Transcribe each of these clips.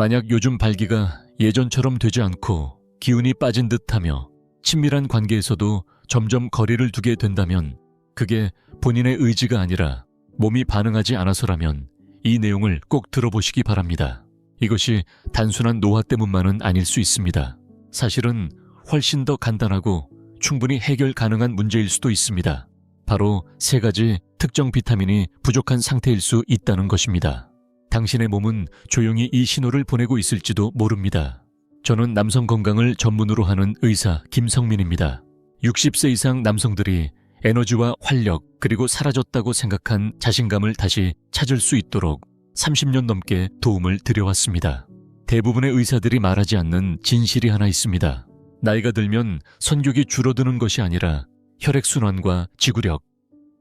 만약 요즘 발기가 예전처럼 되지 않고 기운이 빠진 듯하며 친밀한 관계에서도 점점 거리를 두게 된다면 그게 본인의 의지가 아니라 몸이 반응하지 않아서라면 이 내용을 꼭 들어보시기 바랍니다. 이것이 단순한 노화 때문만은 아닐 수 있습니다. 사실은 훨씬 더 간단하고 충분히 해결 가능한 문제일 수도 있습니다. 바로 3가지 특정 비타민이 부족한 상태일 수 있다는 것입니다. 당신의 몸은 조용히 이 신호를 보내고 있을지도 모릅니다. 저는 남성 건강을 전문으로 하는 의사 김성민입니다. 60세 이상 남성들이 에너지와 활력 그리고 사라졌다고 생각한 자신감을 다시 찾을 수 있도록 30년 넘게 도움을 드려왔습니다. 대부분의 의사들이 말하지 않는 진실이 하나 있습니다. 나이가 들면 선격이 줄어드는 것이 아니라 혈액순환과 지구력,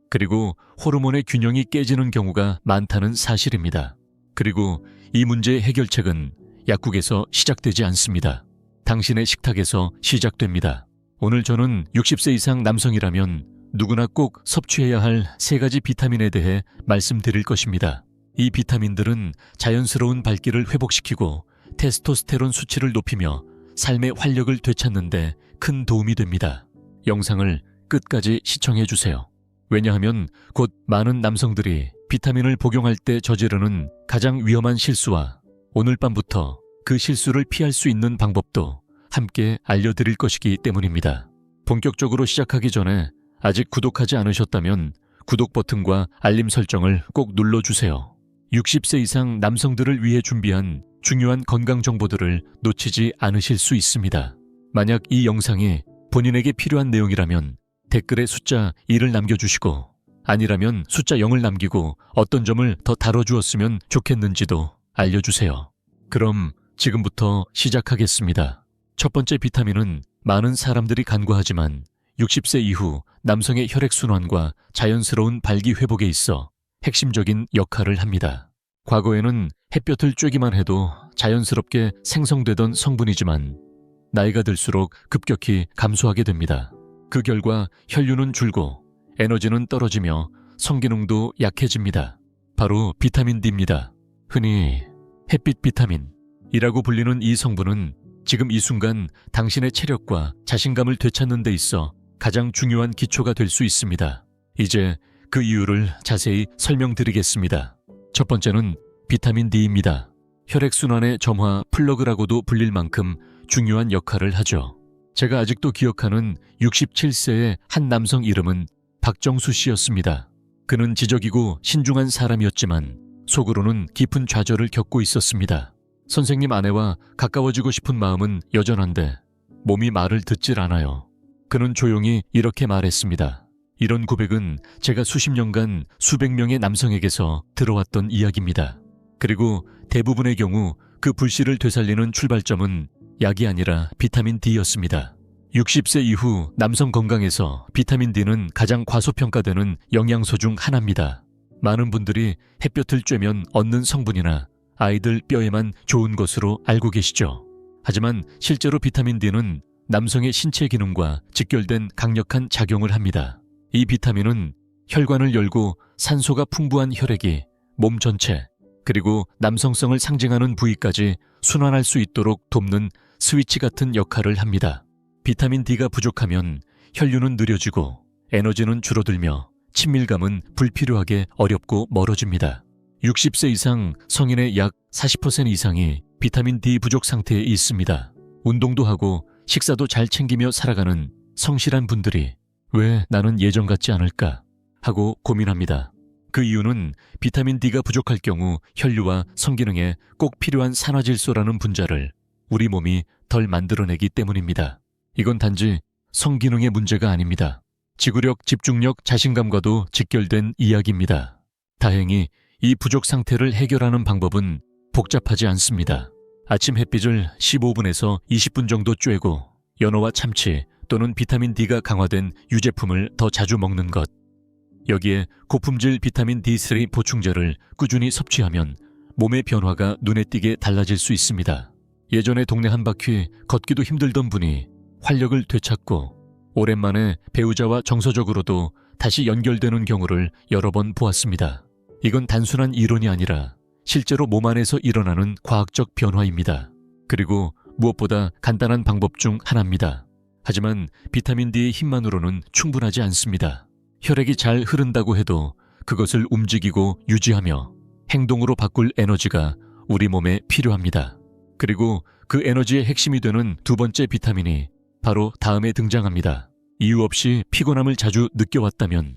그리고 호르몬의 균형이 깨지는 경우가 많다는 사실입니다. 그리고 이 문제의 해결책은 약국에서 시작되지 않습니다. 당신의 식탁에서 시작됩니다. 오늘 저는 60세 이상 남성이라면 누구나 꼭 섭취해야 할 3가지 비타민에 대해 말씀드릴 것입니다. 이 비타민들은 자연스러운 발기를 회복시키고 테스토스테론 수치를 높이며 삶의 활력을 되찾는 데 큰 도움이 됩니다. 영상을 끝까지 시청해 주세요. 왜냐하면 곧 많은 남성들이 비타민을 복용할 때 저지르는 가장 위험한 실수와 오늘 밤부터 그 실수를 피할 수 있는 방법도 함께 알려드릴 것이기 때문입니다. 본격적으로 시작하기 전에 아직 구독하지 않으셨다면 구독 버튼과 알림 설정을 꼭 눌러주세요. 60세 이상 남성들을 위해 준비한 중요한 건강 정보들을 놓치지 않으실 수 있습니다. 만약 이 영상이 본인에게 필요한 내용이라면 댓글에 숫자 1을 남겨주시고 아니라면 숫자 0을 남기고 어떤 점을 더 다뤄주었으면 좋겠는지도 알려주세요. 그럼 지금부터 시작하겠습니다. 첫 번째 비타민은 많은 사람들이 간과하지만 60세 이후 남성의 혈액순환과 자연스러운 발기 회복에 있어 핵심적인 역할을 합니다. 과거에는 햇볕을 쬐기만 해도 자연스럽게 생성되던 성분이지만 나이가 들수록 급격히 감소하게 됩니다. 그 결과 혈류는 줄고 에너지는 떨어지며 성기능도 약해집니다. 바로 비타민 D입니다. 흔히 햇빛 비타민이라고 불리는 이 성분은 지금 이 순간 당신의 체력과 자신감을 되찾는 데 있어 가장 중요한 기초가 될 수 있습니다. 이제 그 이유를 자세히 설명드리겠습니다. 첫 번째는 비타민 D입니다. 혈액순환의 점화 플러그라고도 불릴 만큼 중요한 역할을 하죠. 제가 아직도 기억하는 67세의 한 남성 이름은 박정수 씨였습니다. 그는 지적이고 신중한 사람이었지만 속으로는 깊은 좌절을 겪고 있었습니다. 선생님 아내와 가까워지고 싶은 마음은 여전한데 몸이 말을 듣질 않아요. 그는 조용히 이렇게 말했습니다. 이런 고백은 제가 수십 년간 수백 명의 남성에게서 들어왔던 이야기입니다. 그리고 대부분의 경우 그 불씨를 되살리는 출발점은 약이 아니라 비타민 D였습니다. 60세 이후 남성 건강에서 비타민 D는 가장 과소평가되는 영양소 중 하나입니다. 많은 분들이 햇볕을 쬐면 얻는 성분이나 아이들 뼈에만 좋은 것으로 알고 계시죠. 하지만 실제로 비타민 D는 남성의 신체 기능과 직결된 강력한 작용을 합니다. 이 비타민은 혈관을 열고 산소가 풍부한 혈액이 몸 전체 그리고 남성성을 상징하는 부위까지 순환할 수 있도록 돕는 스위치 같은 역할을 합니다. 비타민 D가 부족하면 혈류는 느려지고 에너지는 줄어들며 친밀감은 불필요하게 어렵고 멀어집니다. 60세 이상 성인의 약 40% 이상이 비타민 D 부족 상태에 있습니다. 운동도 하고 식사도 잘 챙기며 살아가는 성실한 분들이 왜 나는 예전 같지 않을까 하고 고민합니다. 그 이유는 비타민 D가 부족할 경우 혈류와 성기능에 꼭 필요한 산화질소라는 분자를 우리 몸이 덜 만들어내기 때문입니다. 이건 단지 성기능의 문제가 아닙니다. 지구력, 집중력, 자신감과도 직결된 이야기입니다. 다행히 이 부족 상태를 해결하는 방법은 복잡하지 않습니다. 아침 햇빛을 15분에서 20분 정도 쬐고 연어와 참치 또는 비타민 D가 강화된 유제품을 더 자주 먹는 것. 여기에 고품질 비타민 D3 보충제를 꾸준히 섭취하면 몸의 변화가 눈에 띄게 달라질 수 있습니다. 예전에 동네 한 바퀴 걷기도 힘들던 분이 활력을 되찾고 오랜만에 배우자와 정서적으로도 다시 연결되는 경우를 여러 번 보았습니다. 이건 단순한 이론이 아니라 실제로 몸 안에서 일어나는 과학적 변화입니다. 그리고 무엇보다 간단한 방법 중 하나입니다. 하지만 비타민 D의 힘만으로는 충분하지 않습니다. 혈액이 잘 흐른다고 해도 그것을 움직이고 유지하며 행동으로 바꿀 에너지가 우리 몸에 필요합니다. 그리고 그 에너지의 핵심이 되는 두 번째 비타민이 바로 다음에 등장합니다. 이유 없이 피곤함을 자주 느껴왔다면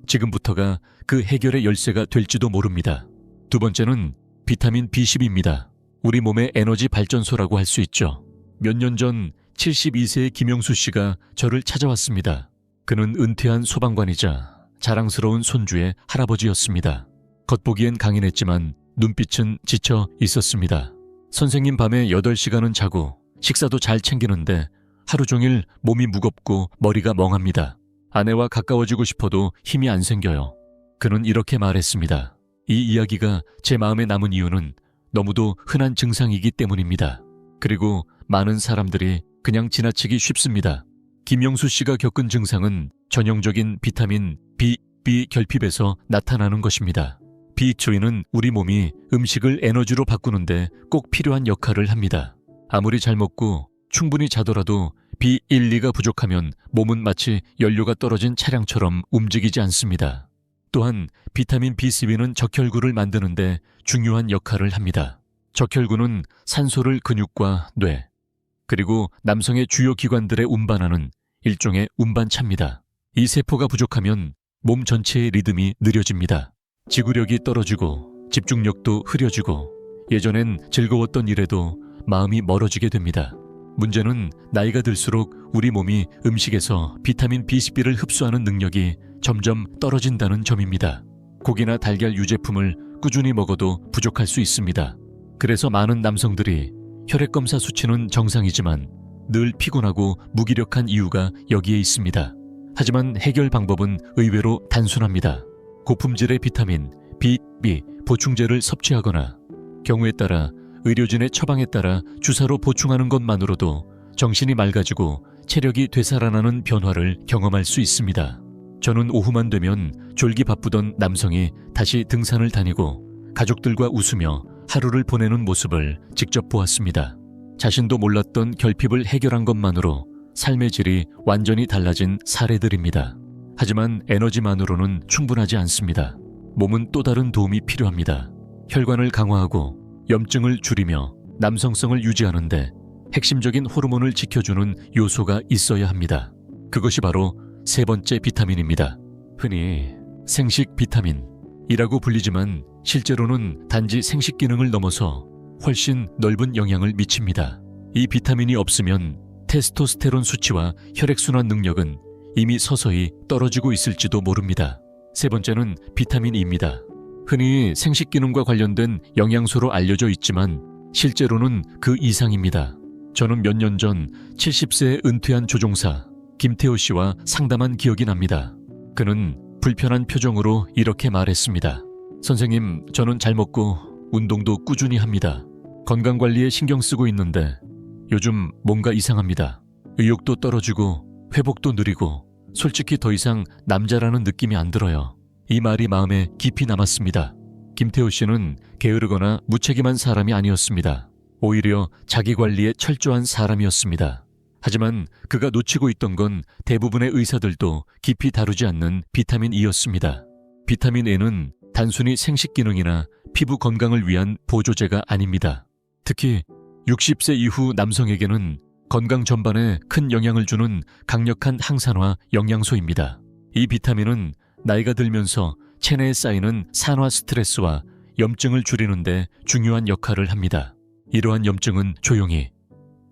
지금부터가 그 해결의 열쇠가 될지도 모릅니다. 두 번째는 비타민 B12입니다. 우리 몸의 에너지 발전소라고 할 수 있죠. 몇 년 전 72세의 김영수 씨가 저를 찾아왔습니다. 그는 은퇴한 소방관이자 자랑스러운 손주의 할아버지였습니다. 겉보기엔 강인했지만 눈빛은 지쳐 있었습니다. 선생님 밤에 8시간은 자고 식사도 잘 챙기는데 하루 종일 몸이 무겁고 머리가 멍합니다. 아내와 가까워지고 싶어도 힘이 안 생겨요. 그는 이렇게 말했습니다. 이 이야기가 제 마음에 남은 이유는 너무도 흔한 증상이기 때문입니다. 그리고 많은 사람들이 그냥 지나치기 쉽습니다. 김영수 씨가 겪은 증상은 전형적인 비타민 B 결핍에서 나타나는 것입니다. B12는 우리 몸이 음식을 에너지로 바꾸는데 꼭 필요한 역할을 합니다. 아무리 잘 먹고 충분히 자더라도 B12가 부족하면 몸은 마치 연료가 떨어진 차량처럼 움직이지 않습니다. 또한 비타민 B3는 적혈구를 만드는데 중요한 역할을 합니다. 적혈구는 산소를 근육과 뇌, 그리고 남성의 주요 기관들에 운반하는 일종의 운반차입니다. 이 세포가 부족하면 몸 전체의 리듬이 느려집니다. 지구력이 떨어지고 집중력도 흐려지고 예전엔 즐거웠던 일에도 마음이 멀어지게 됩니다. 문제는 나이가 들수록 우리 몸이 음식에서 비타민 B12를 흡수하는 능력이 점점 떨어진다는 점입니다. 고기나 달걀 유제품을 꾸준히 먹어도 부족할 수 있습니다. 그래서 많은 남성들이 혈액검사 수치는 정상이지만 늘 피곤하고 무기력한 이유가 여기에 있습니다. 하지만 해결 방법은 의외로 단순합니다. 고품질의 비타민 B 보충제를 섭취하거나 경우에 따라 의료진의 처방에 따라 주사로 보충하는 것만으로도 정신이 맑아지고 체력이 되살아나는 변화를 경험할 수 있습니다. 저는 오후만 되면 졸기 바쁘던 남성이 다시 등산을 다니고 가족들과 웃으며 하루를 보내는 모습을 직접 보았습니다. 자신도 몰랐던 결핍을 해결한 것만으로 삶의 질이 완전히 달라진 사례들입니다. 하지만 에너지만으로는 충분하지 않습니다. 몸은 또 다른 도움이 필요합니다. 혈관을 강화하고 염증을 줄이며 남성성을 유지하는데 핵심적인 호르몬을 지켜주는 요소가 있어야 합니다. 그것이 바로 세 번째 비타민입니다. 흔히 생식 비타민이라고 불리지만 실제로는 단지 생식 기능을 넘어서 훨씬 넓은 영향을 미칩니다. 이 비타민이 없으면 테스토스테론 수치와 혈액순환 능력은 이미 서서히 떨어지고 있을지도 모릅니다. 세 번째는 비타민 E입니다. 흔히 생식 기능과 관련된 영양소로 알려져 있지만 실제로는 그 이상입니다. 저는 몇 년 전 70세에 은퇴한 조종사 김태호 씨와 상담한 기억이 납니다. 그는 불편한 표정으로 이렇게 말했습니다. 선생님, 저는 잘 먹고 운동도 꾸준히 합니다. 건강관리에 신경 쓰고 있는데 요즘 뭔가 이상합니다. 의욕도 떨어지고 회복도 느리고 솔직히 더 이상 남자라는 느낌이 안 들어요. 이 말이 마음에 깊이 남았습니다. 김태호 씨는 게으르거나 무책임한 사람이 아니었습니다. 오히려 자기관리에 철저한 사람이었습니다. 하지만 그가 놓치고 있던 건 대부분의 의사들도 깊이 다루지 않는 비타민 E였습니다. 비타민 E는 단순히 생식 기능이나 피부 건강을 위한 보조제가 아닙니다. 특히 60세 이후 남성에게는 건강 전반에 큰 영향을 주는 강력한 항산화 영양소입니다. 이 비타민은 나이가 들면서 체내에 쌓이는 산화 스트레스와 염증을 줄이는 데 중요한 역할을 합니다. 이러한 염증은 조용히,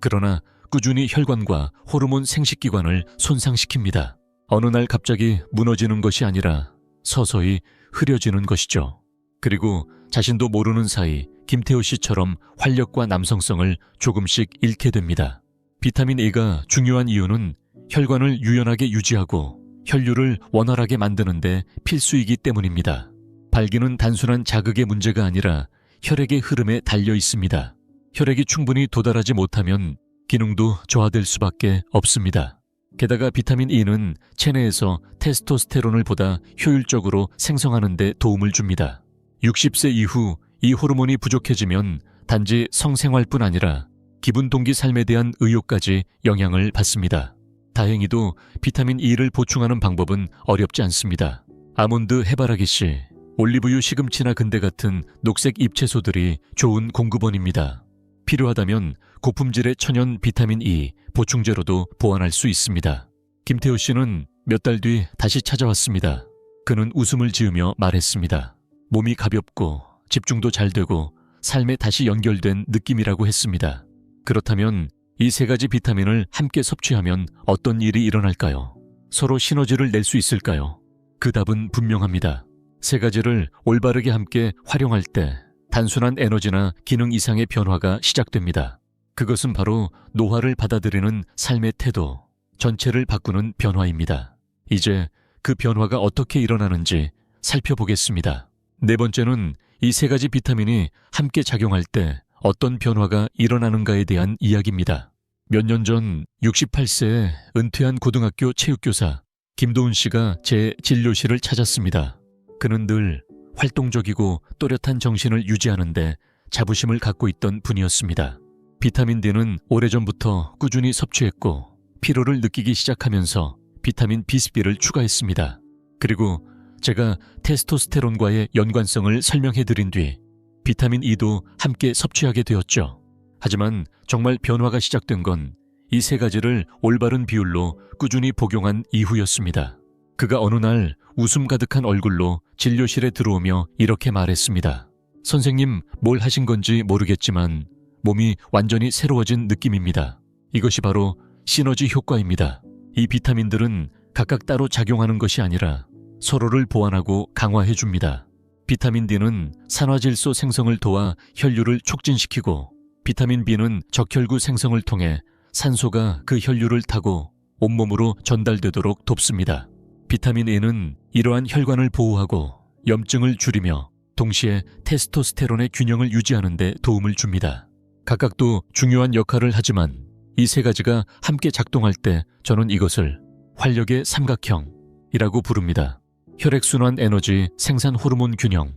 그러나 꾸준히 혈관과 호르몬 생식기관을 손상시킵니다. 어느 날 갑자기 무너지는 것이 아니라 서서히 흐려지는 것이죠. 그리고 자신도 모르는 사이 김태호 씨처럼 활력과 남성성을 조금씩 잃게 됩니다. 비타민 A가 중요한 이유는 혈관을 유연하게 유지하고 혈류를 원활하게 만드는 데 필수이기 때문입니다. 발기는 단순한 자극의 문제가 아니라 혈액의 흐름에 달려 있습니다. 혈액이 충분히 도달하지 못하면 기능도 저하될 수밖에 없습니다. 게다가 비타민 E는 체내에서 테스토스테론을 보다 효율적으로 생성하는 데 도움을 줍니다. 60세 이후 이 호르몬이 부족해지면 단지 성생활뿐 아니라 기분 동기 삶에 대한 의욕까지 영향을 받습니다. 다행히도 비타민 E를 보충하는 방법은 어렵지 않습니다. 아몬드, 해바라기씨, 올리브유, 시금치나 근대 같은 녹색 잎채소들이 좋은 공급원입니다. 필요하다면 고품질의 천연 비타민 E 보충제로도 보완할 수 있습니다. 김태호 씨는 몇 달 뒤 다시 찾아왔습니다. 그는 웃음을 지으며 말했습니다. 몸이 가볍고 집중도 잘 되고 삶에 다시 연결된 느낌이라고 했습니다. 그렇다면 이 세 가지 비타민을 함께 섭취하면 어떤 일이 일어날까요? 서로 시너지를 낼 수 있을까요? 그 답은 분명합니다. 세 가지를 올바르게 함께 활용할 때 단순한 에너지나 기능 이상의 변화가 시작됩니다. 그것은 바로 노화를 받아들이는 삶의 태도, 전체를 바꾸는 변화입니다. 이제 그 변화가 어떻게 일어나는지 살펴보겠습니다. 네 번째는 이 세 가지 비타민이 함께 작용할 때 어떤 변화가 일어나는가에 대한 이야기입니다. 몇 년 전 68세의 은퇴한 고등학교 체육교사 김도훈 씨가 제 진료실을 찾았습니다. 그는 늘 활동적이고 또렷한 정신을 유지하는데 자부심을 갖고 있던 분이었습니다. 비타민 D는 오래전부터 꾸준히 섭취했고 피로를 느끼기 시작하면서 비타민 B12를 추가했습니다. 그리고 제가 테스토스테론과의 연관성을 설명해드린 뒤 비타민 E도 함께 섭취하게 되었죠. 하지만 정말 변화가 시작된 건 이 세 가지를 올바른 비율로 꾸준히 복용한 이후였습니다. 그가 어느 날 웃음 가득한 얼굴로 진료실에 들어오며 이렇게 말했습니다. 선생님, 뭘 하신 건지 모르겠지만 몸이 완전히 새로워진 느낌입니다. 이것이 바로 시너지 효과입니다. 이 비타민들은 각각 따로 작용하는 것이 아니라 서로를 보완하고 강화해줍니다. 비타민 D는 산화질소 생성을 도와 혈류를 촉진시키고 비타민 B는 적혈구 생성을 통해 산소가 그 혈류를 타고 온몸으로 전달되도록 돕습니다. 비타민 E는 이러한 혈관을 보호하고 염증을 줄이며 동시에 테스토스테론의 균형을 유지하는 데 도움을 줍니다. 각각도 중요한 역할을 하지만 이 세 가지가 함께 작동할 때 저는 이것을 활력의 삼각형이라고 부릅니다. 혈액순환, 에너지, 생산 호르몬 균형.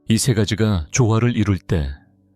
이 세 가지가 조화를 이룰 때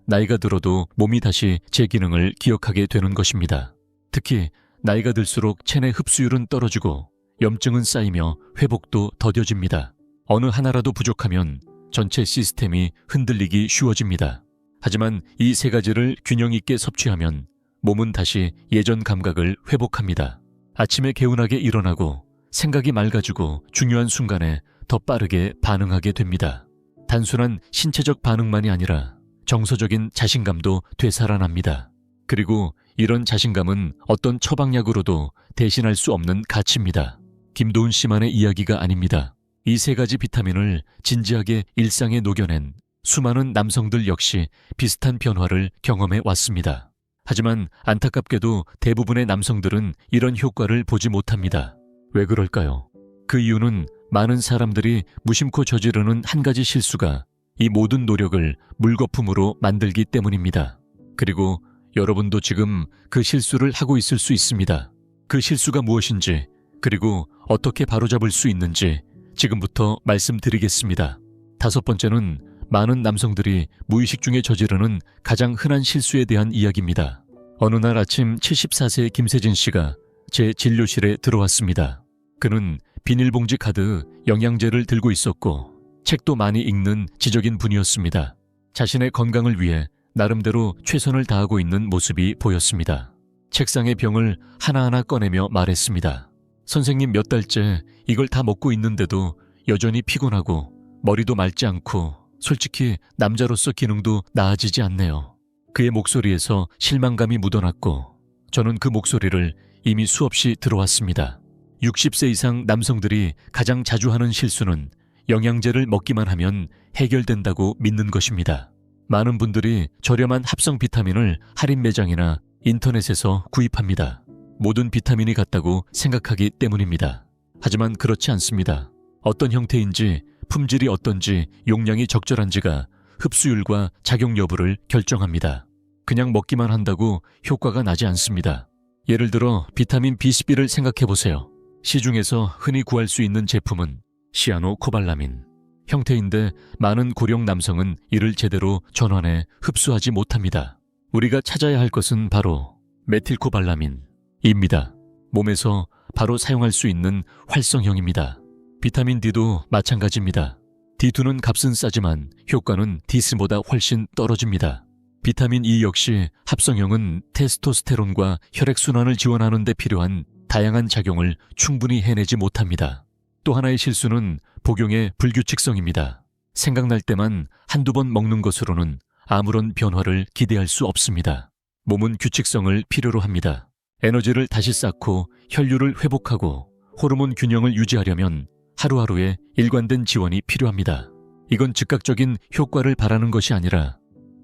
나이가 들어도 몸이 다시 제 기능을 기억하게 되는 것입니다. 특히 나이가 들수록 체내 흡수율은 떨어지고 염증은 쌓이며 회복도 더뎌집니다. 어느 하나라도 부족하면 전체 시스템이 흔들리기 쉬워집니다. 하지만 이 세 가지를 균형 있게 섭취하면 몸은 다시 예전 감각을 회복합니다. 아침에 개운하게 일어나고 생각이 맑아지고 중요한 순간에 더 빠르게 반응하게 됩니다. 단순한 신체적 반응만이 아니라 정서적인 자신감도 되살아납니다. 그리고 이런 자신감은 어떤 처방약으로도 대신할 수 없는 가치입니다. 김도훈 씨만의 이야기가 아닙니다. 이 세 가지 비타민을 진지하게 일상에 녹여낸 수많은 남성들 역시 비슷한 변화를 경험해 왔습니다. 하지만 안타깝게도 대부분의 남성들은 이런 효과를 보지 못합니다. 왜 그럴까요? 그 이유는 많은 사람들이 무심코 저지르는 한 가지 실수가 이 모든 노력을 물거품으로 만들기 때문입니다. 그리고 여러분도 지금 그 실수를 하고 있을 수 있습니다. 그 실수가 무엇인지, 그리고 어떻게 바로잡을 수 있는지 지금부터 말씀드리겠습니다. 다섯 번째는 많은 남성들이 무의식 중에 저지르는 가장 흔한 실수에 대한 이야기입니다. 어느 날 아침 74세의 김세진 씨가 제 진료실에 들어왔습니다. 그는 비닐봉지 가득 영양제를 들고 있었고 책도 많이 읽는 지적인 분이었습니다. 자신의 건강을 위해 나름대로 최선을 다하고 있는 모습이 보였습니다. 책상의 병을 하나하나 꺼내며 말했습니다. 선생님, 몇 달째 이걸 다 먹고 있는데도 여전히 피곤하고 머리도 맑지 않고 솔직히 남자로서 기능도 나아지지 않네요. 그의 목소리에서 실망감이 묻어났고 저는 그 목소리를 이미 수없이 들어왔습니다. 60세 이상 남성들이 가장 자주 하는 실수는 영양제를 먹기만 하면 해결된다고 믿는 것입니다. 많은 분들이 저렴한 합성 비타민을 할인 매장이나 인터넷에서 구입합니다. 모든 비타민이 같다고 생각하기 때문입니다. 하지만 그렇지 않습니다. 어떤 형태인지, 품질이 어떤지, 용량이 적절한지가 흡수율과 작용 여부를 결정합니다. 그냥 먹기만 한다고 효과가 나지 않습니다. 예를 들어 비타민 B12를 생각해보세요. 시중에서 흔히 구할 수 있는 제품은 시아노코발라민, 형태인데 많은 고령 남성은 이를 제대로 전환해 흡수하지 못합니다. 우리가 찾아야 할 것은 바로 메틸코발라민입니다. 몸에서 바로 사용할 수 있는 활성형입니다. 비타민 D도 마찬가지입니다. D2는 값은 싸지만 효과는 D3보다 훨씬 떨어집니다. 비타민 E 역시 합성형은 테스토스테론과 혈액순환을 지원하는 데 필요한 다양한 작용을 충분히 해내지 못합니다. 또 하나의 실수는 복용의 불규칙성입니다. 생각날 때만 한두 번 먹는 것으로는 아무런 변화를 기대할 수 없습니다. 몸은 규칙성을 필요로 합니다. 에너지를 다시 쌓고 혈류를 회복하고 호르몬 균형을 유지하려면 하루하루의 일관된 지원이 필요합니다. 이건 즉각적인 효과를 바라는 것이 아니라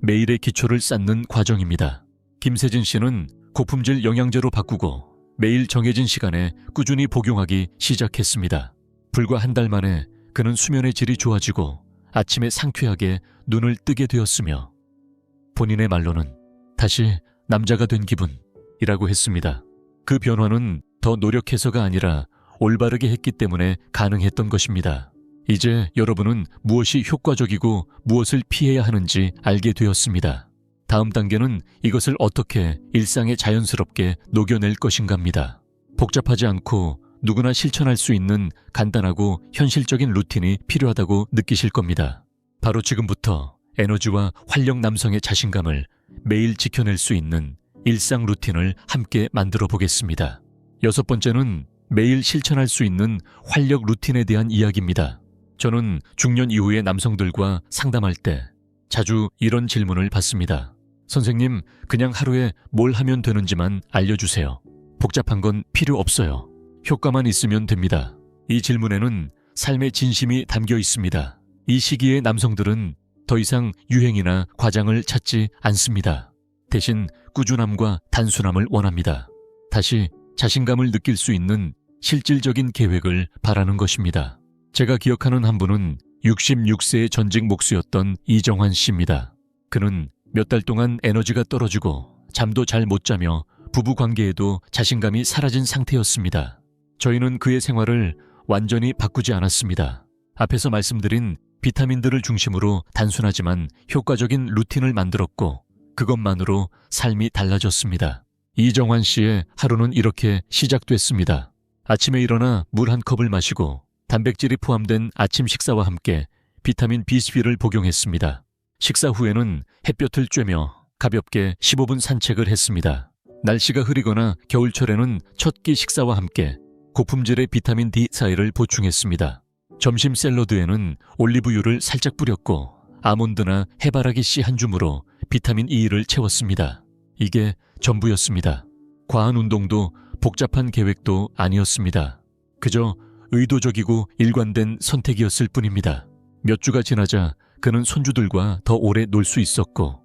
매일의 기초를 쌓는 과정입니다. 김세진 씨는 고품질 영양제로 바꾸고 매일 정해진 시간에 꾸준히 복용하기 시작했습니다. 불과 한 달 만에 그는 수면의 질이 좋아지고 아침에 상쾌하게 눈을 뜨게 되었으며 본인의 말로는 다시 남자가 된 기분이라고 했습니다. 그 변화는 더 노력해서가 아니라 올바르게 했기 때문에 가능했던 것입니다. 이제 여러분은 무엇이 효과적이고 무엇을 피해야 하는지 알게 되었습니다. 다음 단계는 이것을 어떻게 일상에 자연스럽게 녹여낼 것인가입니다. 복잡하지 않고 누구나 실천할 수 있는 간단하고 현실적인 루틴이 필요하다고 느끼실 겁니다. 바로 지금부터 에너지와 활력 남성의 자신감을 매일 지켜낼 수 있는 일상 루틴을 함께 만들어 보겠습니다. 6번째는 매일 실천할 수 있는 활력 루틴에 대한 이야기입니다. 저는 중년 이후의 남성들과 상담할 때 자주 이런 질문을 받습니다. 선생님, 그냥 하루에 뭘 하면 되는지만 알려주세요. 복잡한 건 필요 없어요. 효과만 있으면 됩니다. 이 질문에는 삶의 진심이 담겨 있습니다. 이 시기의 남성들은 더 이상 유행이나 과장을 찾지 않습니다. 대신 꾸준함과 단순함을 원합니다. 다시 자신감을 느낄 수 있는 실질적인 계획을 바라는 것입니다. 제가 기억하는 한 분은 66세의 전직 목수였던 이정환 씨입니다. 그는 몇 달 동안 에너지가 떨어지고 잠도 잘 못 자며 부부 관계에도 자신감이 사라진 상태였습니다. 저희는 그의 생활을 완전히 바꾸지 않았습니다. 앞에서 말씀드린 비타민들을 중심으로 단순하지만 효과적인 루틴을 만들었고 그것만으로 삶이 달라졌습니다. 이정환 씨의 하루는 이렇게 시작됐습니다. 아침에 일어나 물 한 컵을 마시고 단백질이 포함된 아침 식사와 함께 비타민 B12를 복용했습니다. 식사 후에는 햇볕을 쬐며 가볍게 15분 산책을 했습니다. 날씨가 흐리거나 겨울철에는 첫 끼 식사와 함께 고품질의 비타민 D4를 보충했습니다. 점심 샐러드에는 올리브유를 살짝 뿌렸고 아몬드나 해바라기 씨 한 줌으로 비타민 E를 채웠습니다. 이게 전부였습니다. 과한 운동도 복잡한 계획도 아니었습니다. 그저 의도적이고 일관된 선택이었을 뿐입니다. 몇 주가 지나자 그는 손주들과 더 오래 놀 수 있었고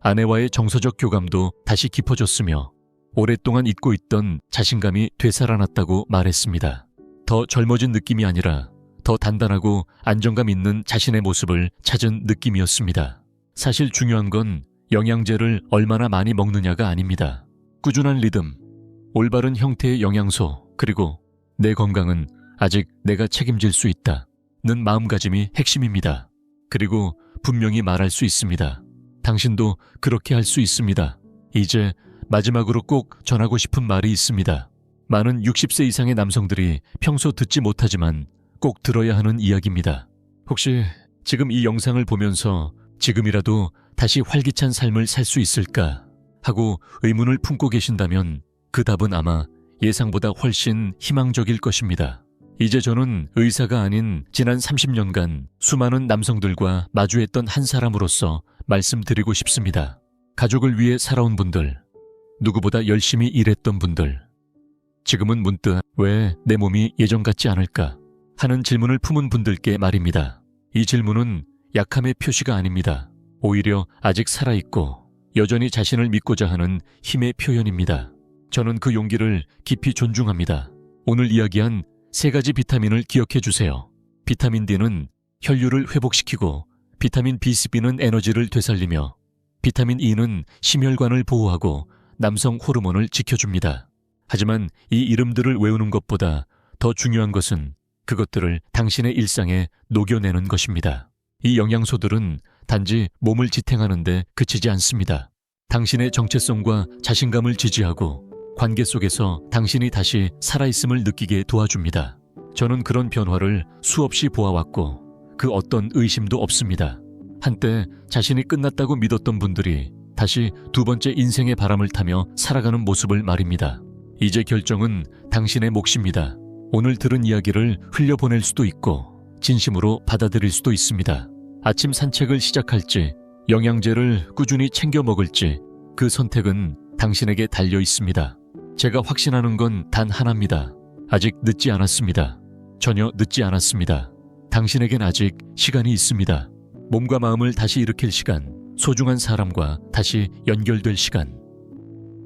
아내와의 정서적 교감도 다시 깊어졌으며 오랫동안 잊고 있던 자신감이 되살아났다고 말했습니다. 더 젊어진 느낌이 아니라 더 단단하고 안정감 있는 자신의 모습을 찾은 느낌이었습니다. 사실 중요한 건 영양제를 얼마나 많이 먹느냐가 아닙니다. 꾸준한 리듬, 올바른 형태의 영양소, 그리고 내 건강은 아직 내가 책임질 수 있다는 마음가짐이 핵심입니다. 그리고 분명히 말할 수 있습니다. 당신도 그렇게 할 수 있습니다. 이제 마지막으로 꼭 전하고 싶은 말이 있습니다. 많은 60세 이상의 남성들이 평소 듣지 못하지만 꼭 들어야 하는 이야기입니다. 혹시 지금 이 영상을 보면서 지금이라도 다시 활기찬 삶을 살 수 있을까 하고 의문을 품고 계신다면 그 답은 아마 예상보다 훨씬 희망적일 것입니다. 이제 저는 의사가 아닌 지난 30년간 수많은 남성들과 마주했던 한 사람으로서 말씀드리고 싶습니다. 가족을 위해 살아온 분들, 누구보다 열심히 일했던 분들, 지금은 문득 왜 내 몸이 예전 같지 않을까 하는 질문을 품은 분들께 말입니다. 이 질문은 약함의 표시가 아닙니다. 오히려 아직 살아있고 여전히 자신을 믿고자 하는 힘의 표현입니다. 저는 그 용기를 깊이 존중합니다. 오늘 이야기한 3가지 비타민을 기억해 주세요. 비타민 D는 혈류를 회복시키고 비타민 B12는 에너지를 되살리며 비타민 E는 심혈관을 보호하고 남성 호르몬을 지켜줍니다. 하지만 이 이름들을 외우는 것보다 더 중요한 것은 그것들을 당신의 일상에 녹여내는 것입니다. 이 영양소들은 단지 몸을 지탱하는데 그치지 않습니다. 당신의 정체성과 자신감을 지지하고 관계 속에서 당신이 다시 살아있음을 느끼게 도와줍니다. 저는 그런 변화를 수없이 보아왔고 그 어떤 의심도 없습니다. 한때 자신이 끝났다고 믿었던 분들이 다시 두 번째 인생의 바람을 타며 살아가는 모습을 말입니다. 이제 결정은 당신의 몫입니다. 오늘 들은 이야기를 흘려보낼 수도 있고 진심으로 받아들일 수도 있습니다. 아침 산책을 시작할지 영양제를 꾸준히 챙겨 먹을지 그 선택은 당신에게 달려 있습니다. 제가 확신하는 건 단 하나입니다. 아직 늦지 않았습니다. 전혀 늦지 않았습니다. 당신에겐 아직 시간이 있습니다. 몸과 마음을 다시 일으킬 시간, 소중한 사람과 다시 연결될 시간,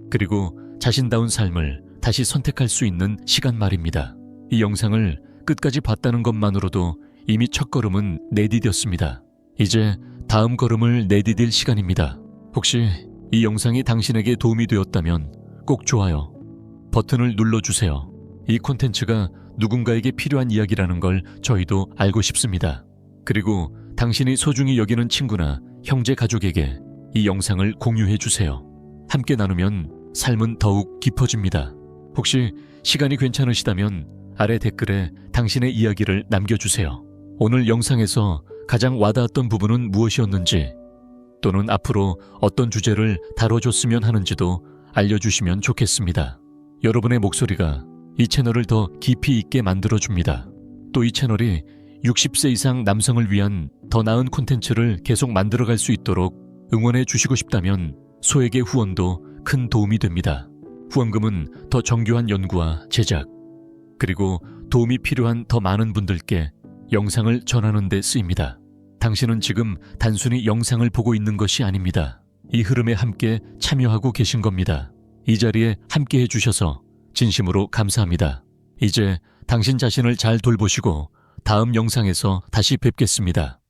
그리고 자신다운 삶을 다시 선택할 수 있는 시간 말입니다. 이 영상을 끝까지 봤다는 것만으로도 이미 첫 걸음은 내디뎠습니다. 이제 다음 걸음을 내디딜 시간입니다. 혹시 이 영상이 당신에게 도움이 되었다면 꼭 좋아요 버튼을 눌러주세요. 이 콘텐츠가 누군가에게 필요한 이야기라는 걸 저희도 알고 싶습니다. 그리고 당신이 소중히 여기는 친구나 형제 가족에게 이 영상을 공유해주세요. 함께 나누면 삶은 더욱 깊어집니다. 혹시 시간이 괜찮으시다면 아래 댓글에 당신의 이야기를 남겨주세요. 오늘 영상에서 가장 와닿았던 부분은 무엇이었는지, 또는 앞으로 어떤 주제를 다뤄줬으면 하는지도 알려주시면 좋겠습니다. 여러분의 목소리가 이 채널을 더 깊이 있게 만들어줍니다. 또 이 채널이 60세 이상 남성을 위한 더 나은 콘텐츠를 계속 만들어갈 수 있도록 응원해 주시고 싶다면 소액의 후원도 큰 도움이 됩니다. 후원금은 더 정교한 연구와 제작, 그리고 도움이 필요한 더 많은 분들께 영상을 전하는 데 쓰입니다. 당신은 지금 단순히 영상을 보고 있는 것이 아닙니다. 이 흐름에 함께 참여하고 계신 겁니다. 이 자리에 함께 해주셔서 진심으로 감사합니다. 이제 당신 자신을 잘 돌보시고 다음 영상에서 다시 뵙겠습니다.